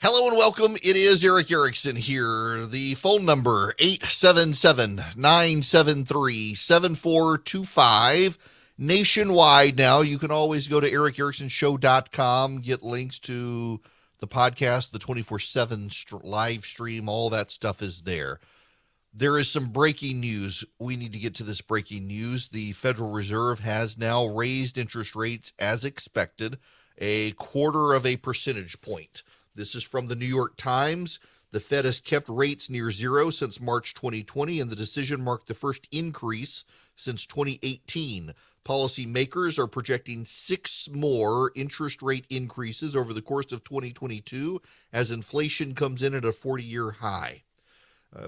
Hello and welcome. It is Eric Erickson here. The phone number, 877-973-7425. Nationwide now. You can always go to ericericksonshow.com, get links to the podcast, the 24/7 live stream, all that stuff is there. There is some breaking news. We need to get to this breaking news. The Federal Reserve has now raised interest rates as expected, 0.25 percentage point. This is from the New York Times. The Fed has kept rates near zero since March 2020, and the decision marked the first increase since 2018. Policymakers are projecting 6 more interest rate increases over the course of 2022 as inflation comes in at a 40-year high.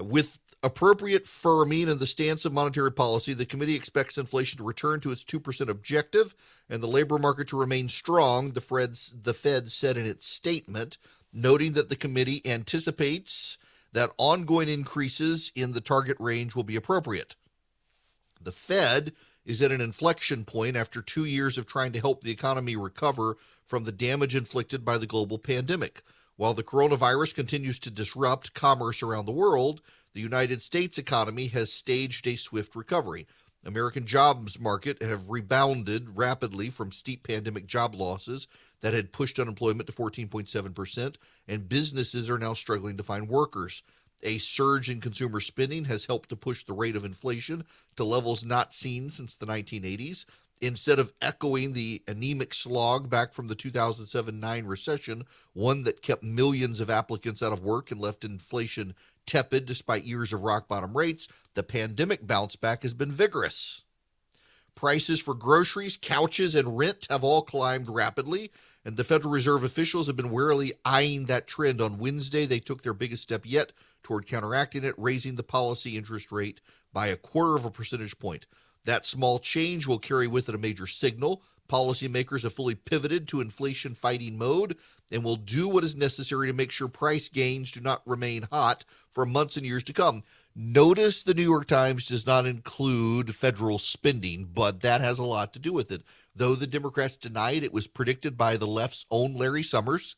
With appropriate firming in the stance of monetary policy, the committee expects inflation to return to its 2% objective and the labor market to remain strong, the Fed said in its statement, noting that the committee anticipates that ongoing increases in the target range will be appropriate. The Fed is at an inflection point after 2 years of trying to help the economy recover from the damage inflicted by the global pandemic. While the coronavirus continues to disrupt commerce around the world, the United States economy has staged a swift recovery. American jobs market have rebounded rapidly from steep pandemic job losses that had pushed unemployment to 14.7%, and businesses are now struggling to find workers. A surge in consumer spending has helped to push the rate of inflation to levels not seen since the 1980s. Instead of echoing the anemic slog back from the 2007-9 recession, one that kept millions of applicants out of work and left inflation tepid despite years of rock-bottom rates, the pandemic bounce back has been vigorous. Prices for groceries, couches, and rent have all climbed rapidly, and the Federal Reserve officials have been warily eyeing that trend. On Wednesday, they took their biggest step yet toward counteracting it, raising the policy interest rate by 0.25 percentage point. That small change will carry with it a major signal. Policymakers have fully pivoted to inflation-fighting mode and will do what is necessary to make sure price gains do not remain hot for months and years to come. Notice the New York Times does not include federal spending, but that has a lot to do with it. Though the Democrats denied, it was predicted by the left's own Larry Summers,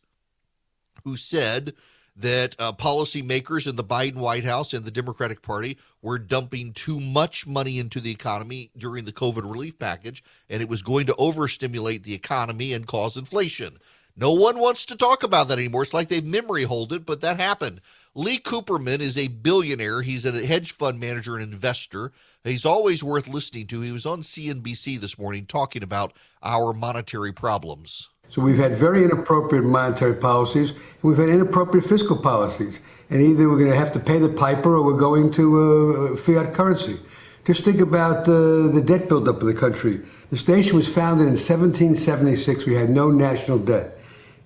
who said that policymakers in the Biden White House and the Democratic Party were dumping too much money into the economy during the COVID relief package, and it was going to overstimulate the economy and cause inflation. No one wants to talk about that anymore. It's like they've memory hold it, but that happened. Lee Cooperman is a billionaire. He's a hedge fund manager and investor. He's always worth listening to. He was on CNBC this morning talking about our monetary problems. So we've had very inappropriate monetary policies, and we've had inappropriate fiscal policies. And either we're going to have to pay the piper or we're going to fiat currency. Just think about the debt buildup of the country. This nation was founded in 1776. We had no national debt.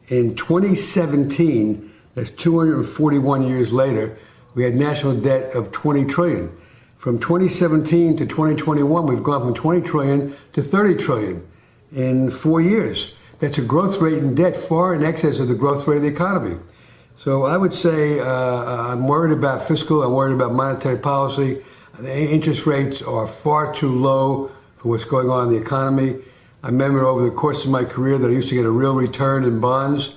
In 2017, that's 241 years later, we had national debt of 20 trillion. From 2017 to 2021, we've gone from 20 trillion to 30 trillion in 4 years. That's a growth rate in debt far in excess of the growth rate of the economy. So I would say I'm worried about fiscal, I'm worried about monetary policy. The interest rates are far too low for what's going on in the economy. I remember over the course of my career that I used to get a real return in bonds.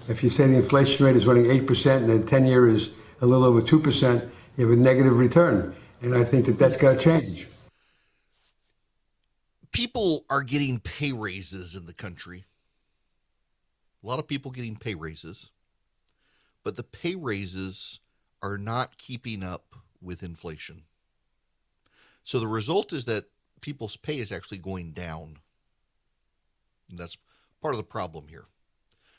If you say the inflation rate is running 8% and the 10-year is a little over 2%, you have a negative return. And I think that that's got to change. People are getting pay raises in the country. A lot of people getting pay raises. But the pay raises are not keeping up with inflation. So the result is that people's pay is actually going down. And that's part of the problem here.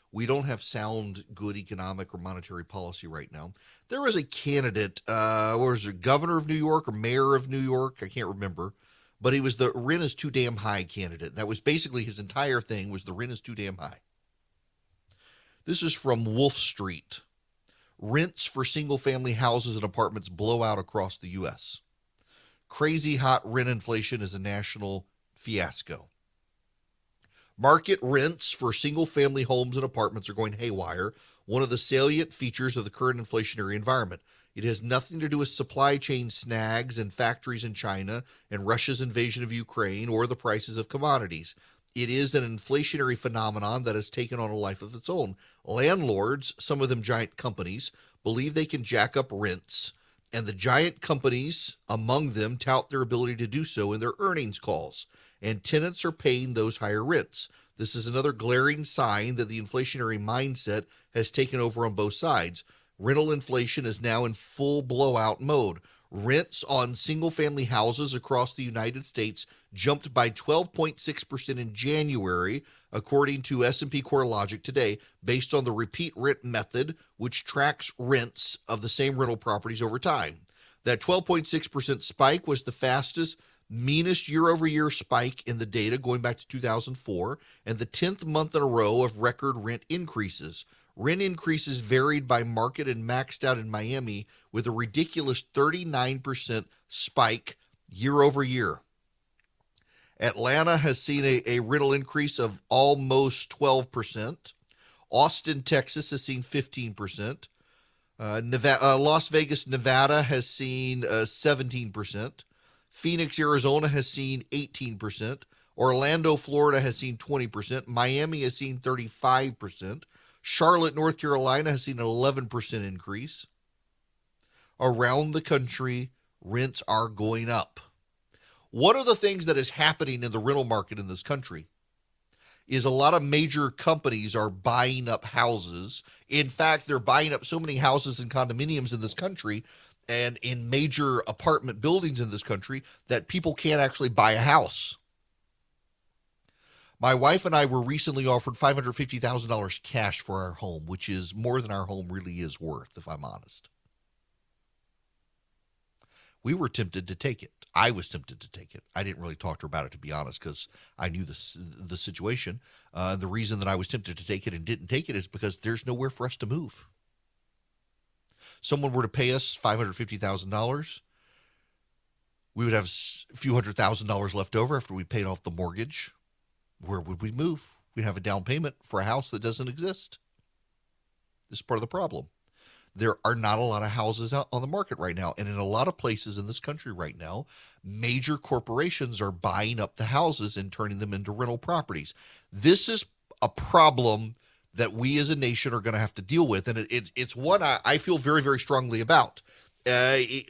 We don't have sound, good economic or monetary policy right now. There was a candidate, was it governor of New York or mayor of New York? I can't remember. But he was the rent is too damn high candidate. That was basically his entire thing was the rent is too damn high. This is from Wolf Street. Rents for single-family houses and apartments blow out across the U.S. Crazy hot rent inflation is a national fiasco. Market rents for single-family homes and apartments are going haywire, one of the salient features of the current inflationary environment. It has nothing to do with supply chain snags and factories in China and Russia's invasion of Ukraine or the prices of commodities. It is an inflationary phenomenon that has taken on a life of its own. Landlords, some of them giant companies, believe they can jack up rents, and the giant companies among them tout their ability to do so in their earnings calls, and tenants are paying those higher rents. This is another glaring sign that the inflationary mindset has taken over on both sides. Rental inflation is now in full blowout mode. Rents on single-family houses across the United States jumped by 12.6% in January, according to S&P CoreLogic today, based on the repeat rent method, which tracks rents of the same rental properties over time. That 12.6% spike was the fastest, meanest year-over-year spike in the data going back to 2004, and the 10th month in a row of record rent increases. Rent increases varied by market and maxed out in Miami with a ridiculous 39% spike year over year. Atlanta has seen a rental increase of almost 12%. Austin, Texas has seen 15%. Las Vegas, Nevada has seen 17%. Phoenix, Arizona has seen 18%. Orlando, Florida has seen 20%. Miami has seen 35%. Charlotte, North Carolina has seen an 11% increase. Around the country, rents are going up. One of the things that is happening in the rental market in this country is a lot of major companies are buying up houses. In fact, they're buying up so many houses and condominiums in this country and in major apartment buildings in this country that people can't actually buy a house. My wife and I were recently offered $550,000 cash for our home, which is more than our home really is worth, if I'm honest. We were tempted to take it. I was tempted to take it. I didn't really talk to her about it, to be honest, because I knew the situation. The reason that I was tempted to take it and didn't take it is because there's nowhere for us to move. Someone were to pay us $550,000, we would have a few $100,000 left over after we paid off the mortgage. Where would we move? We'd have a down payment for a house that doesn't exist. This is part of the problem. There are not a lot of houses out on the market right now. And in a lot of places in this country right now, major corporations are buying up the houses and turning them into rental properties. This is a problem that we as a nation are going to have to deal with. And it's one I feel very, very strongly about.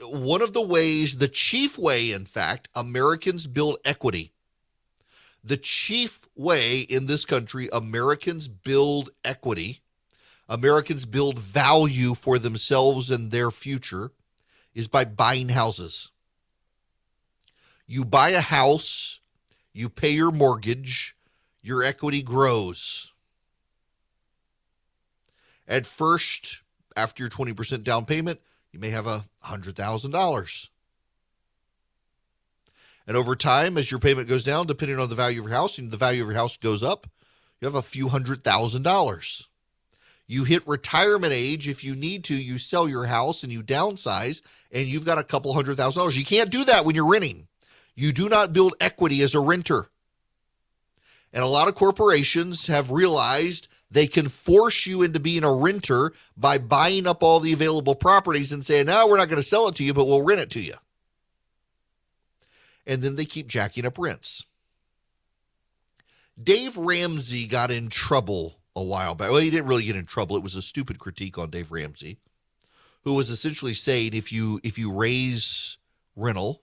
One of the ways, the chief way, in fact, Americans build equity. The chief way in this country Americans build equity, Americans build value for themselves and their future, is by buying houses. You buy a house, you pay your mortgage, your equity grows. At first, after your 20% down payment, you may have $100,000. And over time, as your payment goes down, depending on the value of your house, and the value of your house goes up, you have a few $100,000. You hit retirement age. If you need to, you sell your house and you downsize, and you've got a couple $100,000. You can't do that when you're renting. You do not build equity as a renter. And a lot of corporations have realized they can force you into being a renter by buying up all the available properties and saying, no, we're not going to sell it to you, but we'll rent it to you. And then they keep jacking up rents. Dave Ramsey got in trouble a while back. Well, he didn't really get in trouble. It was a stupid critique on Dave Ramsey, who was essentially saying if you raise rental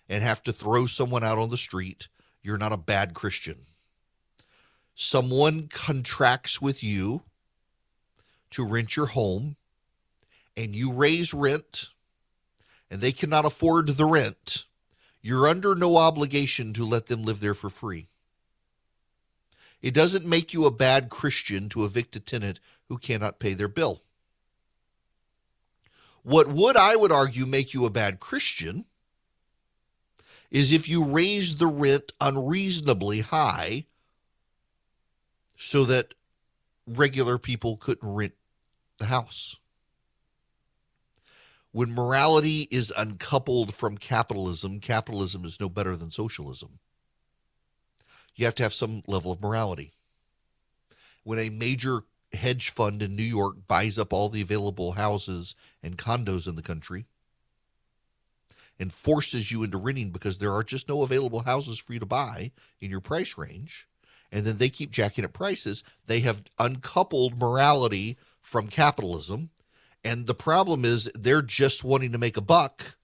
and have to throw someone out on the street, you're not a bad Christian. Someone contracts with you to rent your home, and you raise rent, and they cannot afford the rent. You're under no obligation to let them live there for free. It doesn't make you a bad Christian to evict a tenant who cannot pay their bill. What would, I would argue, make you a bad Christian is if you raise the rent unreasonably high so that regular people couldn't rent the house. When morality is uncoupled from capitalism, capitalism is no better than socialism. You have to have some level of morality. When a major hedge fund in New York buys up all the available houses and condos in the country and forces you into renting because there are just no available houses for you to buy in your price range, and then they keep jacking up prices. They have uncoupled morality from capitalism, and the problem is they're just wanting to make a buck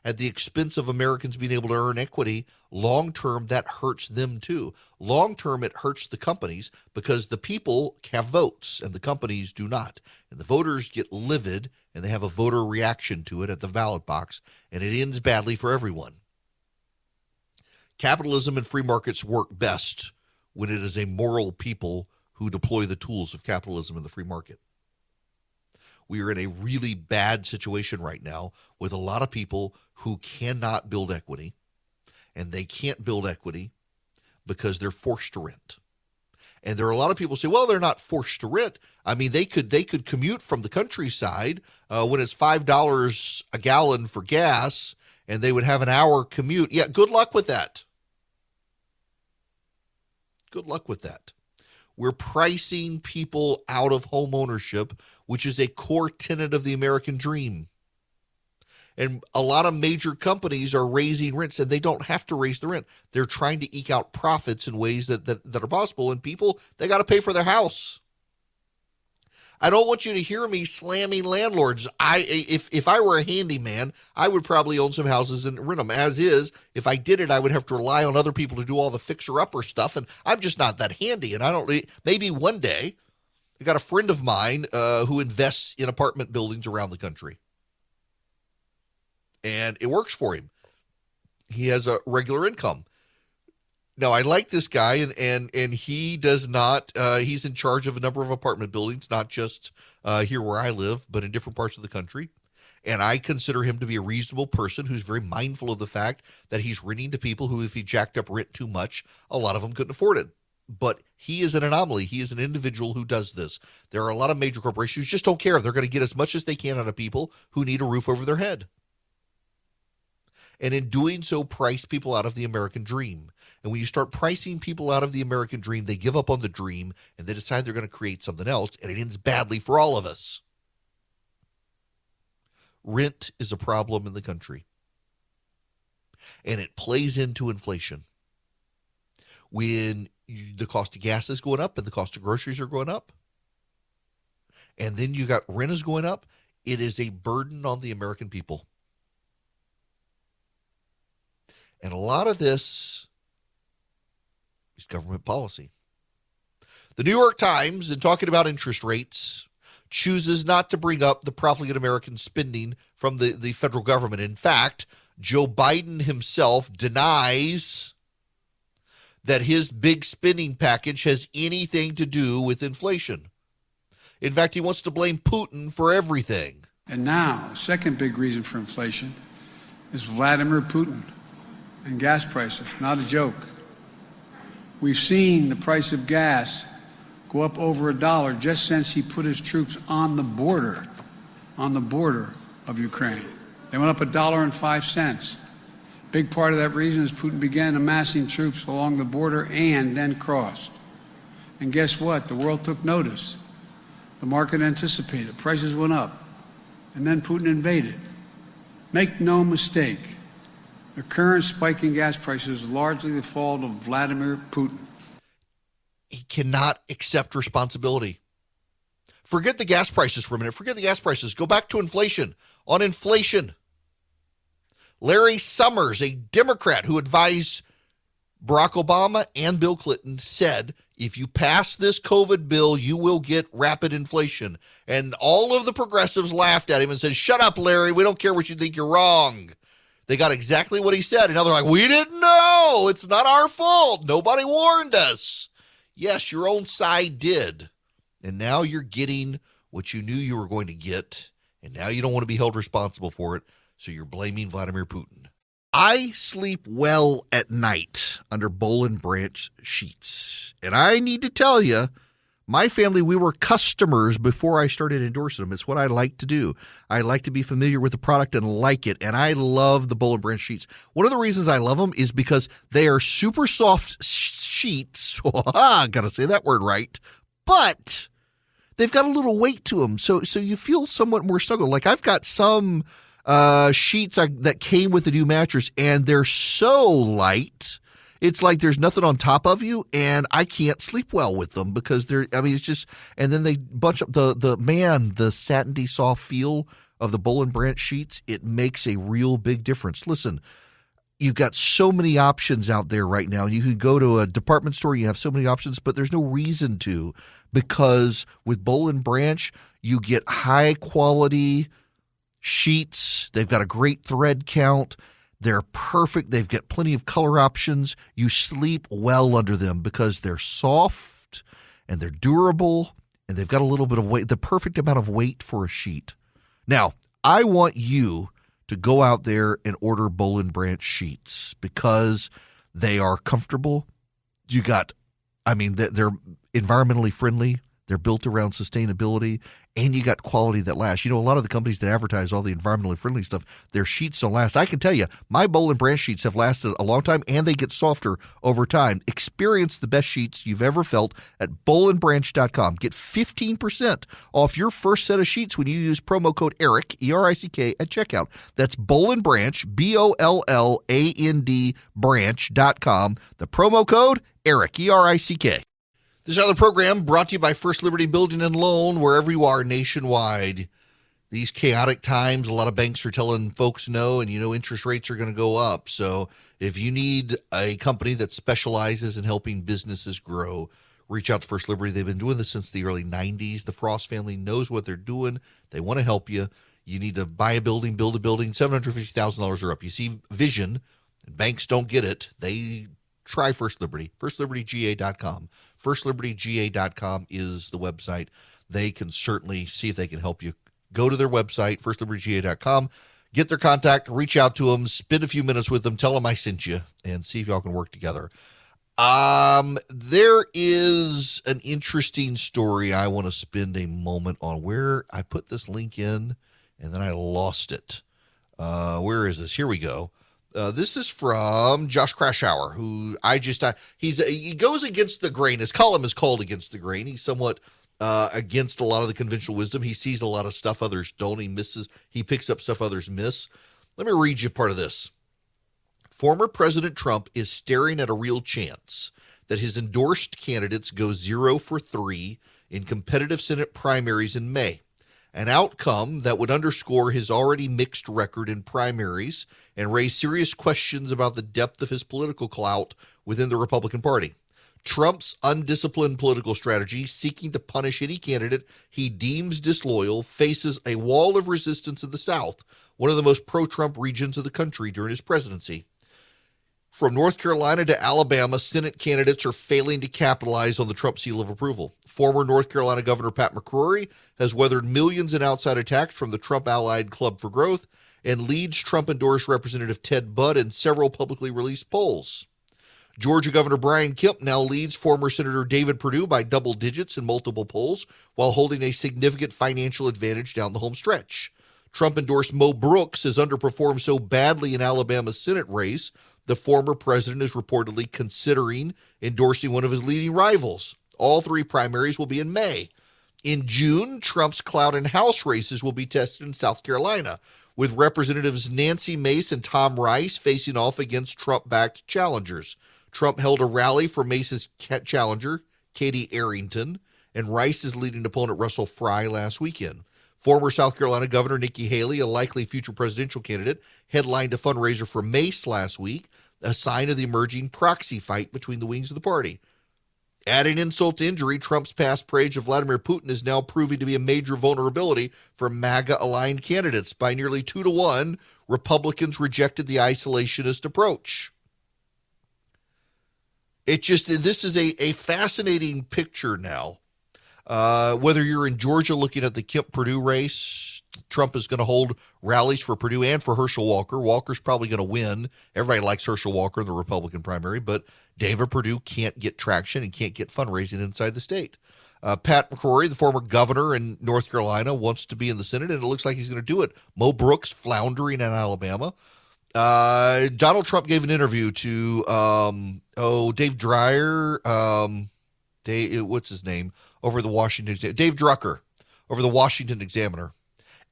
at the expense of Americans being able to earn equity. Long term, that hurts them too. Long term, it hurts the companies because the people have votes and the companies do not. And the voters get livid and they have a voter reaction to it at the ballot box, and it ends badly for everyone. Capitalism and free markets work best when it is a moral people who deploy the tools of capitalism in the free market. We are in a really bad situation right now with a lot of people who cannot build equity, and they can't build equity because they're forced to rent. And there are a lot of people who say, well, they're not forced to rent. I mean, they could commute from the countryside when it's $5 a gallon for gas, and they would have an hour commute. Yeah, good luck with that. Good luck with that. We're pricing people out of home ownership, which is a core tenet of the American dream. And a lot of major companies are raising rents, and they don't have to raise the rent. They're trying to eke out profits in ways that are possible. And people, they got to pay for their house. I don't want you to hear me slamming landlords. If I were a handyman, I would probably own some houses and rent them. As is, if I did it, I would have to rely on other people to do all the fixer-upper stuff, and I'm just not that handy. And I don't. Maybe one day, I got a friend of mine who invests in apartment buildings around the country, and it works for him. He has a regular income. Now, I like this guy, and he does not, he's in charge of a number of apartment buildings, not just here where I live, but in different parts of the country. And I consider him to be a reasonable person who's very mindful of the fact that he's renting to people who, if he jacked up rent too much, a lot of them couldn't afford it. But he is an anomaly. He is an individual who does this. There are a lot of major corporations who just don't care. They're going to get as much as they can out of people who need a roof over their head. And in doing so, price people out of the American dream. And when you start pricing people out of the American dream, they give up on the dream and they decide they're going to create something else, and it ends badly for all of us. Rent is a problem in the country, and it plays into inflation. When the cost of gas is going up and the cost of groceries are going up, and then you got rent is going up, it is a burden on the American people. And a lot of this is government policy. The New York Times, in talking about interest rates, chooses not to bring up the profligate American spending from the federal government. In fact, Joe Biden himself denies that his big spending package has anything to do with inflation. In fact, he wants to blame Putin for everything. And now, the second big reason for inflation is Vladimir Putin and gas prices. Not a joke. We've seen the price of gas go up over $1 just since he put his troops on the border of Ukraine. They went up $1.05. Big part of that reason is Putin began amassing troops along the border and then crossed. And guess what? The world took notice. The market anticipated. Prices went up. And then Putin invaded. Make no mistake, the current spike in gas prices is largely the fault of Vladimir Putin. He cannot accept responsibility. Forget the gas prices for a minute. Forget the gas prices. Go back to inflation. On inflation, Larry Summers, a Democrat who advised Barack Obama and Bill Clinton, said, if you pass this COVID bill, you will get rapid inflation. And all of the progressives laughed at him and said, shut up, Larry. We don't care what you think. You're wrong. They got exactly what he said. And now they're like, we didn't know. It's not our fault. Nobody warned us. Yes, your own side did. And now you're getting what you knew you were going to get. And now you don't want to be held responsible for it. So you're blaming Vladimir Putin. I sleep well at night under Boll and Branch sheets. And I need to tell you, my family, we were customers before I started endorsing them. It's what I like to do. I like to be familiar with the product and like it. And I love the Boll and Branch sheets. One of the reasons I love them is because they are super soft sheets. Got to say that word right. But they've got a little weight to them. So you feel somewhat more snuggled. Like I've got some sheets that came with the new mattress, and they're so light. it's like there's nothing on top of you, and I can't sleep well with them because it's just, and then they bunch up the satiny soft feel of the Boll and Branch sheets. It makes a real big difference. Listen, you've got so many options out there right now. You can go to a department store, you have so many options, but there's no reason to, because with Boll and Branch, you get high quality sheets. They've got a great thread count. They're perfect. They've got plenty of color options. You sleep well under them because they're soft and they're durable and they've got a little bit of weight, the perfect amount of weight for a sheet. Now, I want you to go out there and order Boll and Branch sheets because they are comfortable. They're environmentally friendly. They're built around sustainability, and you got quality that lasts. You know, a lot of the companies that advertise all the environmentally friendly stuff, their sheets don't last. I can tell you, my Boll and Branch sheets have lasted a long time, and they get softer over time. Experience the best sheets you've ever felt at bollandbranch.com. Get 15% off your first set of sheets when you use promo code ERIC, E-R-I-C-K, at checkout. That's Boll and Branch, B-O-L-L-A-N-D, branch.com. The promo code ERIC, E-R-I-C-K. This other program brought to you by First Liberty Building and Loan, wherever you are nationwide. These chaotic times, a lot of banks are telling folks no, and interest rates are going to go up. So if you need a company that specializes in helping businesses grow, reach out to First Liberty. They've been doing this since the early 90s. The Frost family knows what they're doing. They want to help you. You need to buy a building, build a building, $750,000 or up. You see vision, and banks don't get it. They try First Liberty, firstlibertyga.com. FirstLibertyGA.com is the website. They can certainly see if they can help you. Go to their website, FirstLibertyGA.com, get their contact, reach out to them, spend a few minutes with them, tell them I sent you, and see if y'all can work together. There is an interesting story I want to spend a moment on where I put this link in, and then I lost it. Where is this? Here we go. This is from Josh Krashour, who he goes against the grain. His column is called Against the Grain. He's somewhat against a lot of the conventional wisdom. He sees a lot of stuff others don't. He picks up stuff others miss. Let me read you part of this. Former President Trump is staring at a real chance that his endorsed candidates go 0 for 3 in competitive Senate primaries in May. An outcome that would underscore his already mixed record in primaries and raise serious questions about the depth of his political clout within the Republican Party. Trump's undisciplined political strategy, seeking to punish any candidate he deems disloyal, faces a wall of resistance in the South, one of the most pro-Trump regions of the country during his presidency. From North Carolina to Alabama, Senate candidates are failing to capitalize on the Trump seal of approval. Former North Carolina Governor Pat McCrory has weathered millions in outside attacks from the Trump-allied Club for Growth and leads Trump-endorsed Representative Ted Budd in several publicly released polls. Georgia Governor Brian Kemp now leads former Senator David Perdue by double digits in multiple polls while holding a significant financial advantage down the home stretch. Trump-endorsed Mo Brooks has underperformed so badly in Alabama's Senate race, the former president is reportedly considering endorsing one of his leading rivals. All 3 primaries will be in May. In June, Trump's clout in House races will be tested in South Carolina, with Representatives Nancy Mace and Tom Rice facing off against Trump-backed challengers. Trump held a rally for Mace's challenger, Katie Arrington, and Rice's leading opponent, Russell Fry, last weekend. Former South Carolina Governor Nikki Haley, a likely future presidential candidate, headlined a fundraiser for Mace last week, a sign of the emerging proxy fight between the wings of the party. Adding insult to injury, Trump's past praise of Vladimir Putin is now proving to be a major vulnerability for MAGA-aligned candidates. By nearly 2-1, Republicans rejected the isolationist approach. This is a fascinating picture now. Whether you're in Georgia looking at the Kemp-Perdue race, Trump is going to hold rallies for Perdue and for Herschel Walker. Walker's probably going to win. Everybody likes Herschel Walker in the Republican primary, but David Perdue can't get traction and can't get fundraising inside the state. Pat McCrory, the former governor in North Carolina, wants to be in the Senate, and it looks like he's going to do it. Mo Brooks floundering in Alabama. Donald Trump gave an interview to Dave Dreyer, what's his name, over the Washington, Dave Drucker, over the Washington Examiner,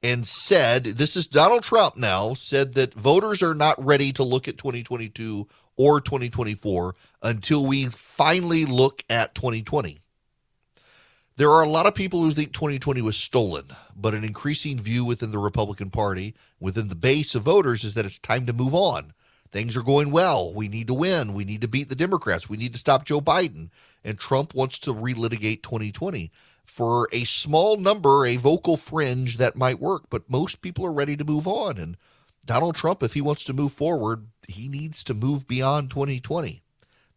and said, this is Donald Trump now, said that voters are not ready to look at 2022 or 2024 until we finally look at 2020. There are a lot of people who think 2020 was stolen, but an increasing view within the Republican Party, within the base of voters, is that it's time to move on. Things are going well. We need to win. We need to beat the Democrats. We need to stop Joe Biden. And Trump wants to relitigate 2020. For a small number, a vocal fringe, that might work, but most people are ready to move on. And Donald Trump, if he wants to move forward, he needs to move beyond 2020.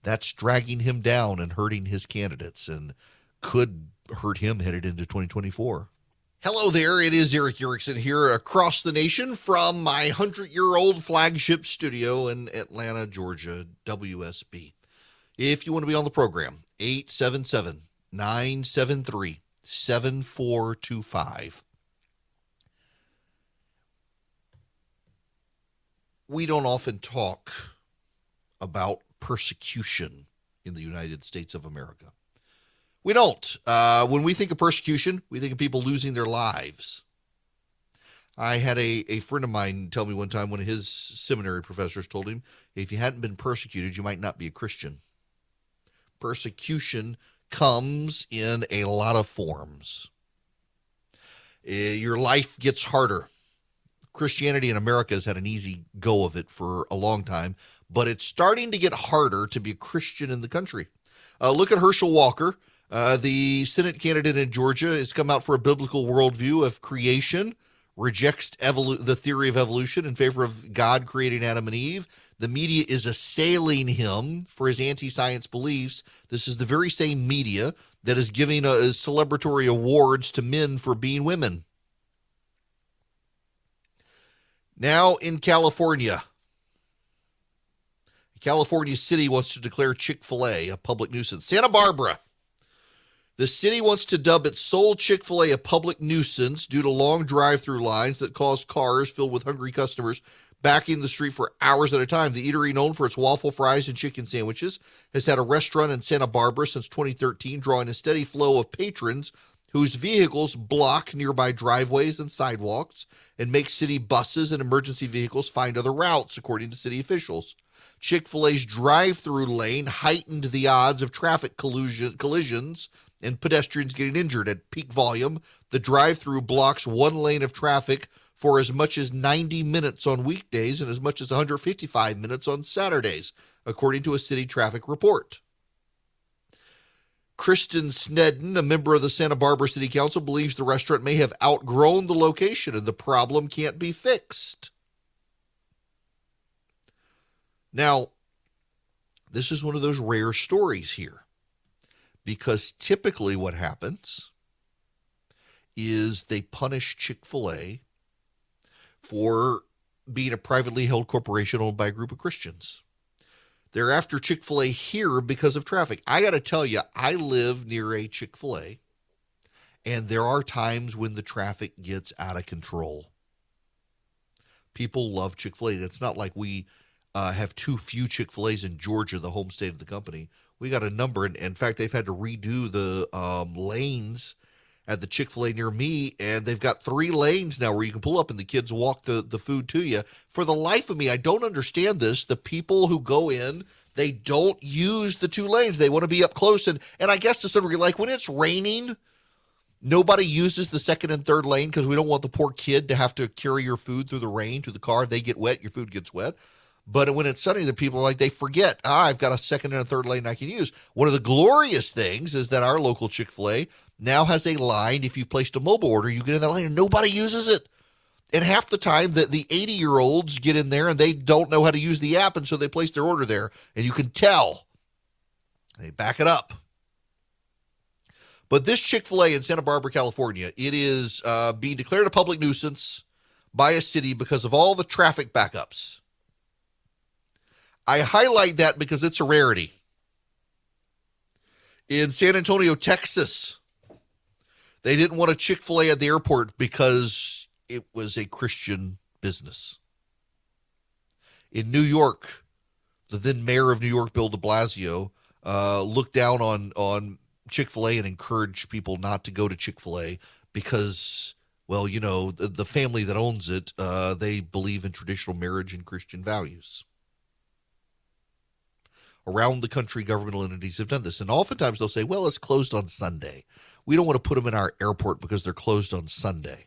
That's dragging him down and hurting his candidates and could hurt him headed into 2024. Hello there, it is Eric Erickson here across the nation from my 100-year-old flagship studio in Atlanta, Georgia, WSB. If you want to be on the program, 877-973-7425. We don't often talk about persecution in the United States of America. We don't. When we think of persecution, we think of people losing their lives. I had a friend of mine tell me one time, one of his seminary professors told him, if you hadn't been persecuted, you might not be a Christian. Persecution comes in a lot of forms. Your life gets harder. Christianity in America has had an easy go of it for a long time, but it's starting to get harder to be a Christian in the country. Look at Herschel Walker. The Senate candidate in Georgia has come out for a biblical worldview of creation, rejects the theory of evolution in favor of God creating Adam and Eve. The media is assailing him for his anti-science beliefs. This is the very same media that is giving celebratory awards to men for being women. Now in California city wants to declare Chick-fil-A a public nuisance. Santa Barbara. The city wants to dub its sole Chick-fil-A a public nuisance due to long drive-through lines that cause cars filled with hungry customers backing the street for hours at a time. The eatery, known for its waffle fries and chicken sandwiches, has had a restaurant in Santa Barbara since 2013, drawing a steady flow of patrons whose vehicles block nearby driveways and sidewalks and make city buses and emergency vehicles find other routes, according to city officials. Chick-fil-A's drive-through lane heightened the odds of traffic collisions and pedestrians getting injured. At peak volume, the drive-through blocks one lane of traffic for as much as 90 minutes on weekdays and as much as 155 minutes on Saturdays, according to a city traffic report. Kristen Snedden, a member of the Santa Barbara City Council, believes the restaurant may have outgrown the location and the problem can't be fixed. Now, this is one of those rare stories here, because typically what happens is they punish Chick-fil-A for being a privately held corporation owned by a group of Christians. They're after Chick-fil-A here because of traffic. I got to tell you, I live near a Chick-fil-A, and there are times when the traffic gets out of control. People love Chick-fil-A. It's not like we have too few Chick-fil-A's in Georgia, the home state of the company. We got a number, and in fact, they've had to redo the lanes at the Chick-fil-A near me, and they've got 3 lanes now where you can pull up and the kids walk the food to you. For the life of me, I don't understand this. The people who go in, they don't use the 2 lanes. They want to be up close, and I guess to some degree, like when it's raining, nobody uses the second and third lane because we don't want the poor kid to have to carry your food through the rain to the car. They get wet, your food gets wet. But when it's sunny, the people are like, they forget, I've got a second and a third lane I can use. One of the glorious things is that our local Chick-fil-A now has a line. If you've placed a mobile order, you get in that line and nobody uses it. And half the time that the 80-year-olds get in there and they don't know how to use the app, and so they place their order there, and you can tell. They back it up. But this Chick-fil-A in Santa Barbara, California, it is being declared a public nuisance by a city because of all the traffic backups. I highlight that because it's a rarity. In San Antonio, Texas, they didn't want a Chick-fil-A at the airport because it was a Christian business. In New York, the then mayor of New York, Bill de Blasio, looked down on Chick-fil-A and encouraged people not to go to Chick-fil-A because, well, you know, the family that owns it, they believe in traditional marriage and Christian values. Around the country, governmental entities have done this. And oftentimes they'll say, well, it's closed on Sunday. We don't want to put them in our airport because they're closed on Sunday.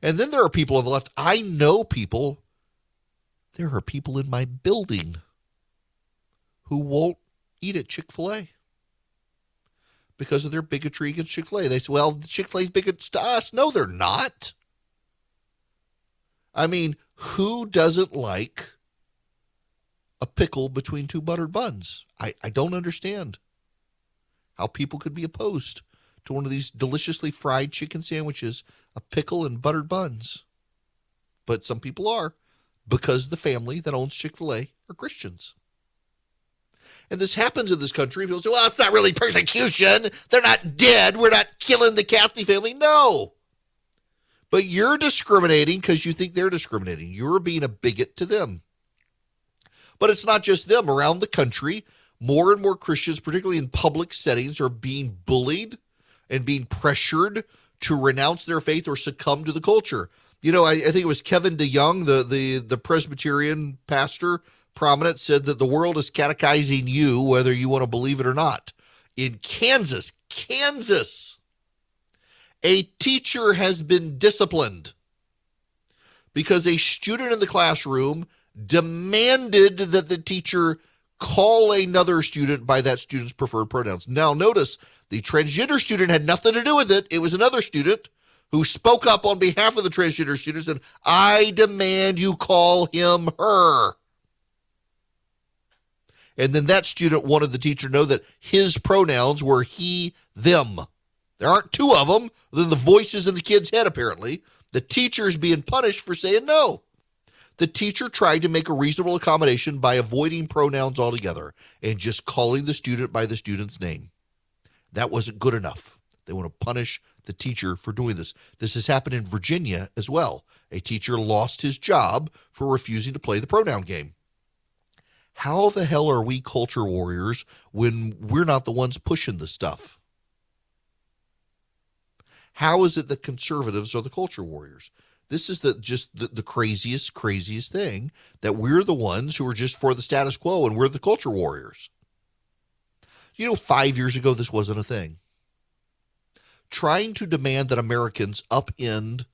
And then there are people on the left. I know people. There are people in my building who won't eat at Chick-fil-A because of their bigotry against Chick-fil-A. They say, well, Chick-fil-A is bigots to us. No, they're not. I mean, who doesn't like a pickle between two buttered buns? I don't understand how people could be opposed to one of these deliciously fried chicken sandwiches, a pickle and buttered buns. But some people are, because the family that owns Chick-fil-A are Christians. And this happens in this country. People say, well, it's not really persecution. They're not dead. We're not killing the Catholic family. No. But you're discriminating because you think they're discriminating. You're being a bigot to them. But it's not just them. Around the country, more and more Christians, particularly in public settings, are being bullied and being pressured to renounce their faith or succumb to the culture. You know, I think it was Kevin DeYoung, the Presbyterian pastor, prominent, said that the world is catechizing you whether you want to believe it or not. In Kansas, a teacher has been disciplined because a student in the classroom demanded that the teacher call another student by that student's preferred pronouns. Now, notice the transgender student had nothing to do with it. It was another student who spoke up on behalf of the transgender student and said, I demand you call him her. And then that student wanted the teacher to know that his pronouns were he, them. There aren't two of them, than the voices in the kid's head, apparently. The teacher's being punished for saying no. The teacher tried to make a reasonable accommodation by avoiding pronouns altogether and just calling the student by the student's name. That wasn't good enough. They want to punish the teacher for doing this. This has happened in Virginia as well. A teacher lost his job for refusing to play the pronoun game. How the hell are we culture warriors when we're not the ones pushing the stuff? How is it that conservatives are the culture warriors? This is the craziest thing, that we're the ones who are just for the status quo and we're the culture warriors. You know, 5 years ago, this wasn't a thing. Trying to demand that Americans upend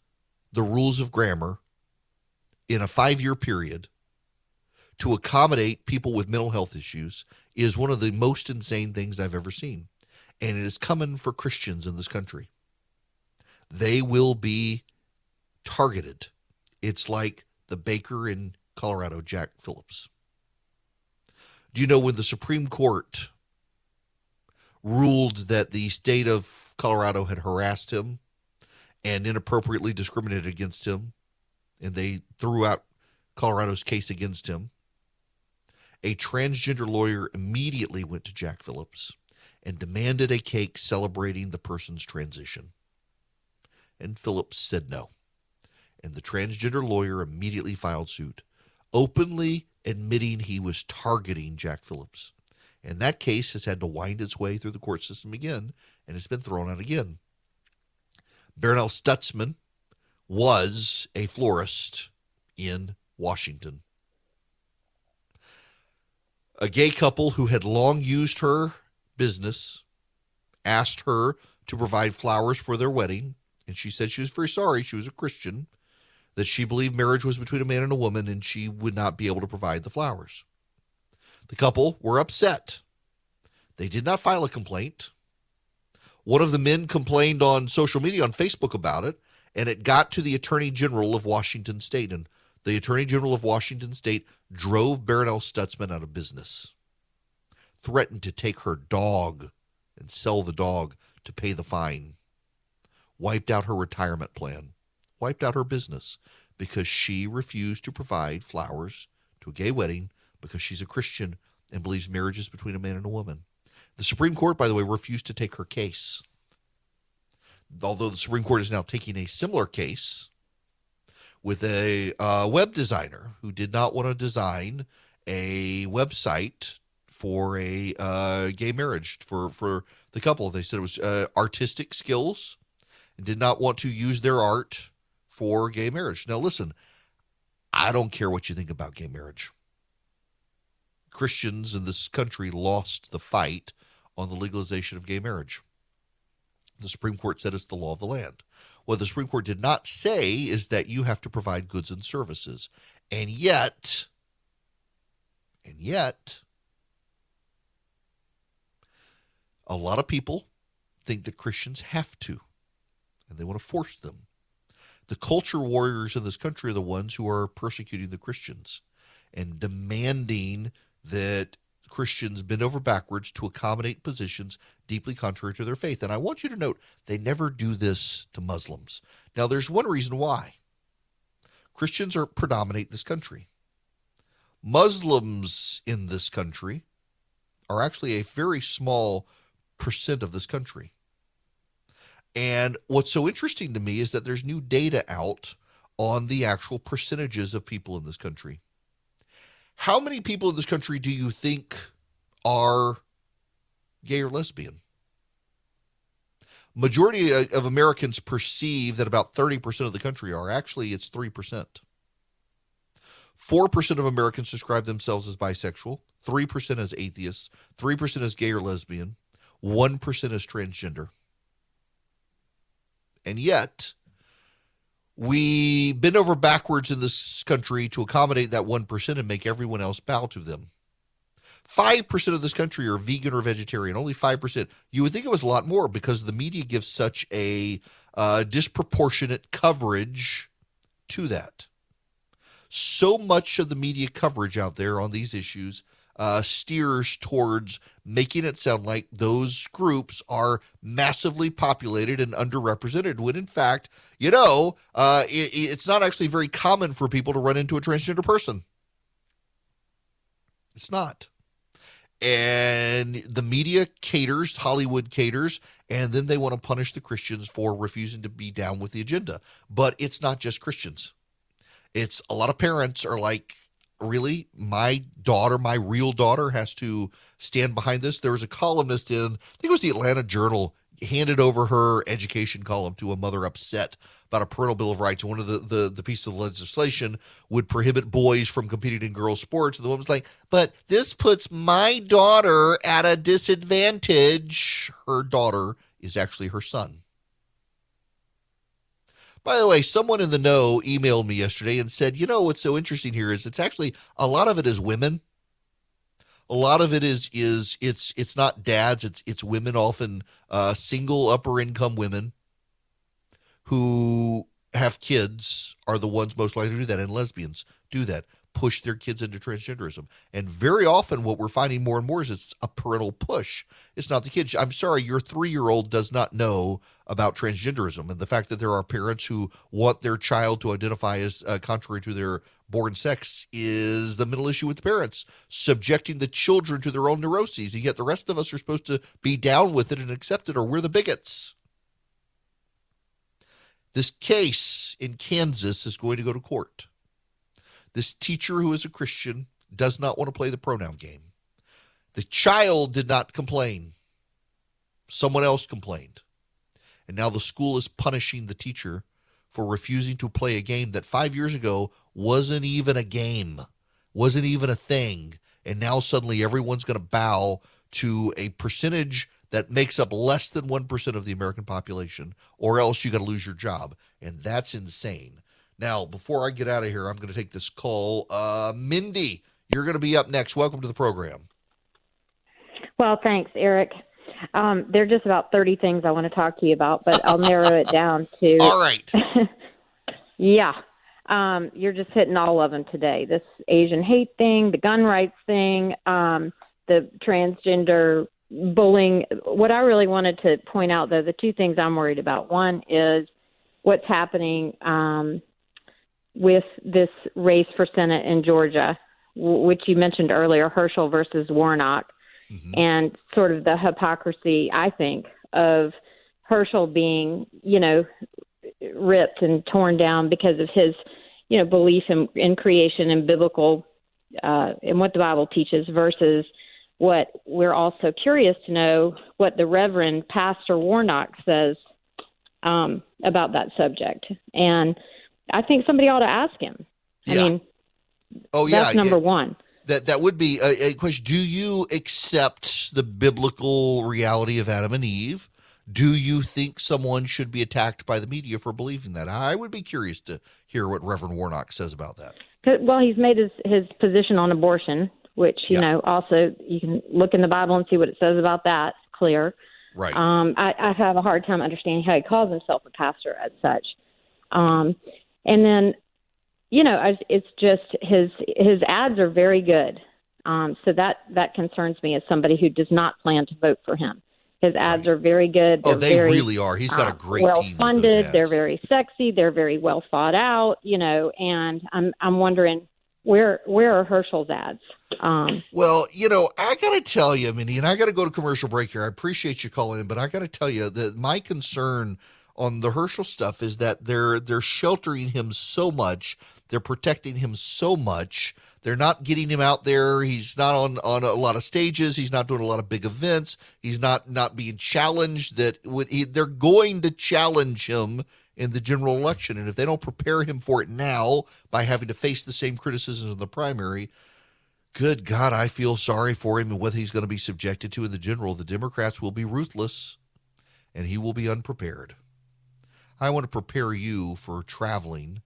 the rules of grammar in a 5-year period to accommodate people with mental health issues is one of the most insane things I've ever seen. And it is coming for Christians in this country. They will be targeted. It's like the baker in Colorado, Jack Phillips. Do you know when the Supreme Court ruled that the state of Colorado had harassed him and inappropriately discriminated against him, and they threw out Colorado's case against him, a transgender lawyer immediately went to Jack Phillips and demanded a cake celebrating the person's transition. And Phillips said no. And the transgender lawyer immediately filed suit, openly admitting he was targeting Jack Phillips. And that case has had to wind its way through the court system again, and it's been thrown out again. Barronelle Stutzman was a florist in Washington. A gay couple who had long used her business asked her to provide flowers for their wedding, and she said she was very sorry. She was a Christian, that she believed marriage was between a man and a woman, and she would not be able to provide the flowers. The couple were upset. They did not file a complaint. One of the men complained on social media, on Facebook, about it, and it got to the Attorney General of Washington State, and the Attorney General of Washington State drove Barronelle Stutzman out of business, threatened to take her dog and sell the dog to pay the fine, wiped out her retirement plan, wiped out her business because she refused to provide flowers to a gay wedding because she's a Christian and believes marriage is between a man and a woman. The Supreme Court, by the way, refused to take her case. Although the Supreme Court is now taking a similar case with a web designer who did not want to design a website for a gay marriage for the couple. They said it was artistic skills and did not want to use their art for gay marriage. Now, listen, I don't care what you think about gay marriage. Christians in this country lost the fight on the legalization of gay marriage. The Supreme Court said it's the law of the land. What the Supreme Court did not say is that you have to provide goods and services. And yet, a lot of people think that Christians have to, and they want to force them. The culture warriors in this country are the ones who are persecuting the Christians and demanding that Christians bend over backwards to accommodate positions deeply contrary to their faith. And I want you to note, they never do this to Muslims. Now, there's one reason why. Christians predominate this country. Muslims in this country are actually a very small percent of this country. And what's so interesting to me is that there's new data out on the actual percentages of people in this country. How many people in this country do you think are gay or lesbian? Majority of Americans perceive that about 30% of the country are. Actually, it's 3%. 4% of Americans describe themselves as bisexual, 3% as atheists, 3% as gay or lesbian, 1% as transgender. And yet, we bend over backwards in this country to accommodate that 1% and make everyone else bow to them. 5% of this country are vegan or vegetarian, only 5%. You would think it was a lot more because the media gives such a disproportionate coverage to that. So much of the media coverage out there on these issues steers towards making it sound like those groups are massively populated and underrepresented, when in fact, it's not actually very common for people to run into a transgender person. It's not. And the media caters, Hollywood caters, and then they want to punish the Christians for refusing to be down with the agenda. But it's not just Christians. It's a lot of parents are like, really? My daughter, my real daughter, has to stand behind this? There was a columnist in, I think it was the Atlanta Journal, handed over her education column to a mother upset about a parental bill of rights. One of the pieces of legislation would prohibit boys from competing in girls' sports. And the woman's like, but this puts my daughter at a disadvantage. Her daughter is actually her son. By the way, someone in the know emailed me yesterday and said, what's so interesting here is it's actually, a lot of it is women. A lot of it is it's not dads, it's women, often single upper income women who have kids are the ones most likely to do that, and lesbians do that, push their kids into transgenderism. And very often what we're finding more and more is it's a parental push. It's not the kids. I'm sorry, your 3-year-old does not know about transgenderism, and the fact that there are parents who want their child to identify as contrary to their born sex is the middle issue with the parents, subjecting the children to their own neuroses, and yet the rest of us are supposed to be down with it and accept it, or we're the bigots. This case in Kansas is going to go to court. This teacher who is a Christian does not want to play the pronoun game. The child did not complain. Someone else complained. And now the school is punishing the teacher for refusing to play a game that 5 years ago wasn't even a game, wasn't even a thing. And now suddenly everyone's going to bow to a percentage that makes up less than 1% of the American population, or else you got to lose your job. And that's insane. Now, before I get out of here, I'm going to take this call. Mindy, you're going to be up next. Welcome to the program. Well, thanks, Eric. There are just about 30 things I want to talk to you about, but I'll narrow it down to... All right. Yeah. You're just hitting all of them today. This Asian hate thing, the gun rights thing, the transgender bullying. What I really wanted to point out, though, the two things I'm worried about. One is what's happening with this race for Senate in Georgia, which you mentioned earlier, Herschel versus Warnock. Mm-hmm. And sort of the hypocrisy, I think, of Herschel being, ripped and torn down because of his, belief in creation and biblical, and what the Bible teaches, versus what we're also curious to know what the Reverend Pastor Warnock says about that subject. And I think somebody ought to ask him. Yeah. I mean, that's number one. That would be a question. Do you accept the biblical reality of Adam and Eve? Do you think someone should be attacked by the media for believing that? I would be curious to hear what Reverend Warnock says about that. Well, he's made his position on abortion, which, also you can look in the Bible and see what it says about that. It's clear. Right. I have a hard time understanding how he calls himself a pastor as such. And then, it's just his ads are very good. So that concerns me as somebody who does not plan to vote for him. His ads are very good. They really are. He's got a great team. Well-funded. They're very sexy. They're very well thought out, and I'm wondering where are Herschel's ads? Well, I got to tell you, Mindy, and I got to go to commercial break here. I appreciate you calling in, but I got to tell you that my concern on the Herschel stuff is that they're sheltering him so much. They're protecting him so much. They're not getting him out there. He's not on a lot of stages. He's not doing a lot of big events. He's not being challenged. They're going to challenge him in the general election. And if they don't prepare him for it now by having to face the same criticisms in the primary, good God, I feel sorry for him and what he's going to be subjected to in the general. The Democrats will be ruthless and he will be unprepared. I want to prepare you for traveling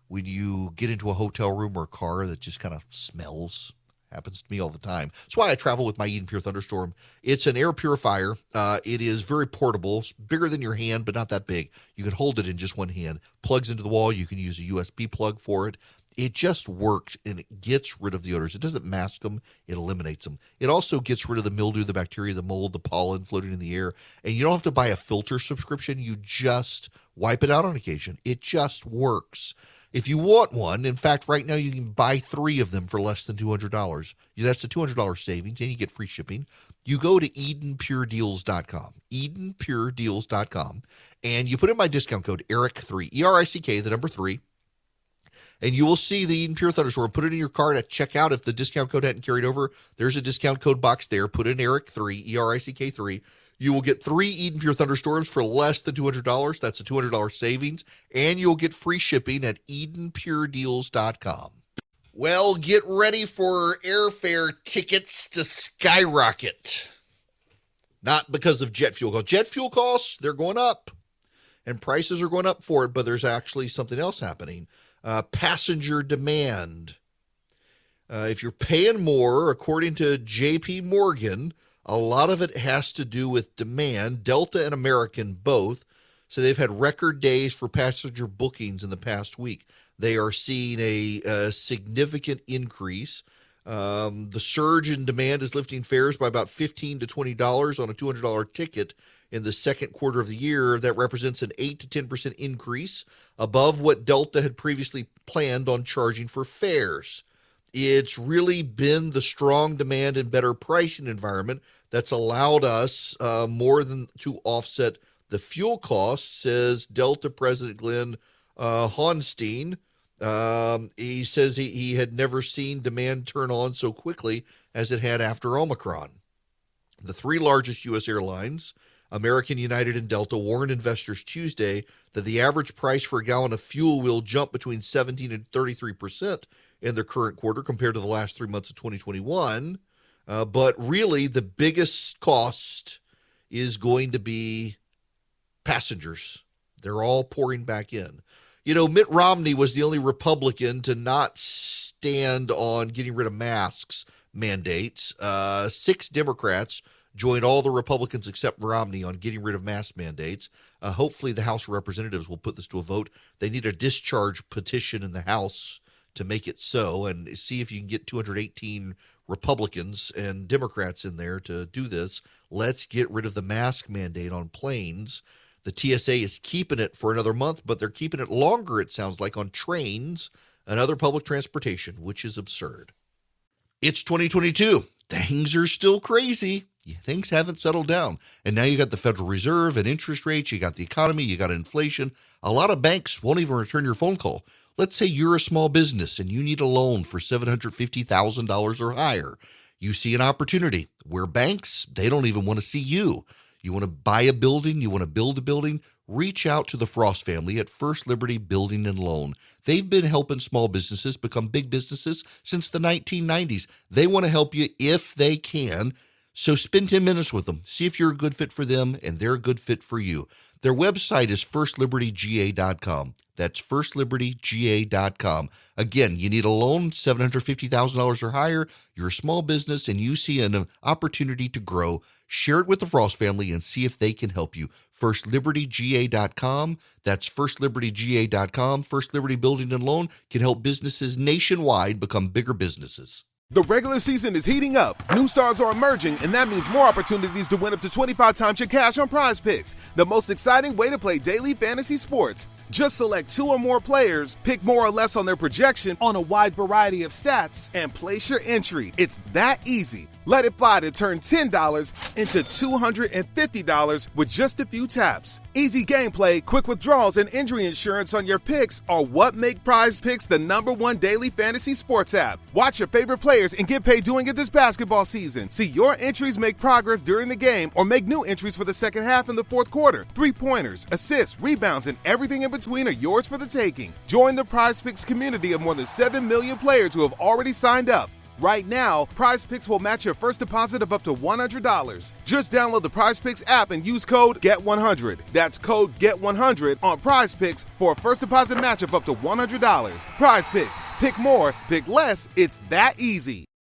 when you get into a hotel room or a car that just kind of smells. Happens to me all the time. That's why I travel with my Eden Pure Thunderstorm. It's an air purifier. It is very portable. It's bigger than your hand, but not that big. You can hold it in just one hand. Plugs into the wall. You can use a USB plug for it. It just works, and it gets rid of the odors. It doesn't mask them. It eliminates them. It also gets rid of the mildew, the bacteria, the mold, the pollen floating in the air. And you don't have to buy a filter subscription. You just wipe it out on occasion. It just works. If you want one, in fact, right now you can buy 3 of them for less than $200. That's a $200 savings, and you get free shipping. You go to EdenPureDeals.com, EdenPureDeals.com, and you put in my discount code, ERIC3, E-R-I-C-K, the number 3, and you will see the Eden Pure Thunderstorm. Put it in your cart at checkout. If the discount code hadn't carried over, there's a discount code box there. Put in ERIC3, E-R-I-C-K3. You will get 3 Eden Pure Thunderstorms for less than $200. That's a $200 savings. And you'll get free shipping at EdenPureDeals.com. Well, get ready for airfare tickets to skyrocket. Not because of jet fuel costs. Jet fuel costs, they're going up. And prices are going up for it, but there's actually something else happening. Passenger demand. If you're paying more, according to J.P. Morgan, a lot of it has to do with demand. Delta and American both. So they've had record days for passenger bookings in the past week. They are seeing a significant increase. The surge in demand is lifting fares by about $15 to $20 on a $200 ticket in the second quarter of the year. That represents an 8 to 10% increase above what Delta had previously planned on charging for fares. It's really been the strong demand and better pricing environment that's allowed us more than to offset the fuel costs, says Delta President Glenn Honstein. He says he had never seen demand turn on so quickly as it had after Omicron. The 3 largest U.S. airlines, American, United, and Delta, warned investors Tuesday that the average price for a gallon of fuel will jump between 17 and 33% in the current quarter compared to the last 3 months of 2021. But really, the biggest cost is going to be passengers. They're all pouring back in. Mitt Romney was the only Republican to not stand on getting rid of masks mandates. 6 Democrats joined all the Republicans except Romney on getting rid of mask mandates. Hopefully the House of Representatives will put this to a vote. They need a discharge petition in the House to make it so, and see if you can get 218 Republicans and Democrats in there to do this. Let's get rid of the mask mandate on planes. The TSA is keeping it for another month, but they're keeping it longer, it sounds like, on trains and other public transportation, which is absurd. It's 2022. Things are still crazy. Things haven't settled down. And now you got the Federal Reserve and interest rates. You got the economy. You got inflation. A lot of banks won't even return your phone call. Let's say you're a small business and you need a loan for $750,000 or higher. You see an opportunity where banks, they don't even want to see you. You want to buy a building, you want to build a building, reach out to the Frost family at First Liberty Building and Loan. They've been helping small businesses become big businesses since the 1990s. They want to help you if they can. So spend 10 minutes with them. See if you're a good fit for them and they're a good fit for you. Their website is firstlibertyga.com. That's firstlibertyga.com. Again, you need a loan, $750,000 or higher. You're a small business and you see an opportunity to grow. Share it with the Frost family and see if they can help you. Firstlibertyga.com. That's firstlibertyga.com. First Liberty Building and Loan can help businesses nationwide become bigger businesses. The regular season is heating up, new stars are emerging, and that means more opportunities to win up to 25 times your cash on Prize Picks, the most exciting way to play daily fantasy sports. Just select 2 or more players, pick more or less on their projection on a wide variety of stats, and place your entry. It's that easy. Let it fly to turn $10 into $250 with just a few taps. Easy gameplay, quick withdrawals, and injury insurance on your picks are what make Prize Picks the #1 daily fantasy sports app. Watch your favorite players and get paid doing it this basketball season. See your entries make progress during the game or make new entries for the second half and the fourth quarter. 3-pointers, assists, rebounds, and everything in between are yours for the taking. Join the Prize Picks community of more than 7 million players who have already signed up. Right now, Prize Picks will match your first deposit of up to $100. Just download the Prize Picks app and use code GET100. That's code GET100 on Prize Picks for a first deposit match of up to $100. Prize Picks. Pick more, pick less. It's that easy.